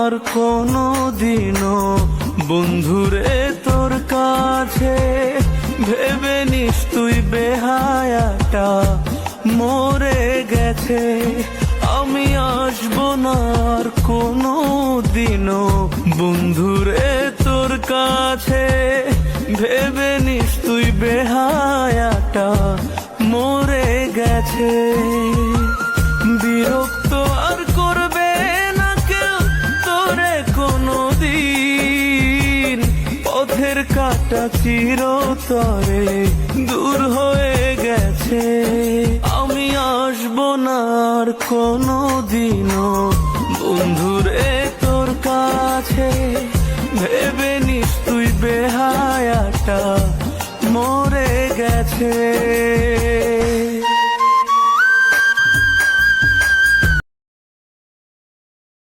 আর কোনো দিনও বন্ধুরে তোর কাছে, ভেবে নিস তুই বেহায়াটা মরে গেছে। আমি আসবো না আর কোনো দিনও বন্ধুরে তোর কাছে, ভেবে নিস তুই বেহায়াটা মরে গেছে। বিরক্ত আর করবে না কেউ তোরে কোনো দিন, পথের কাটা চিরতরে দূর হয়ে গেছে। আমি আসবো না আর কোনো দিনও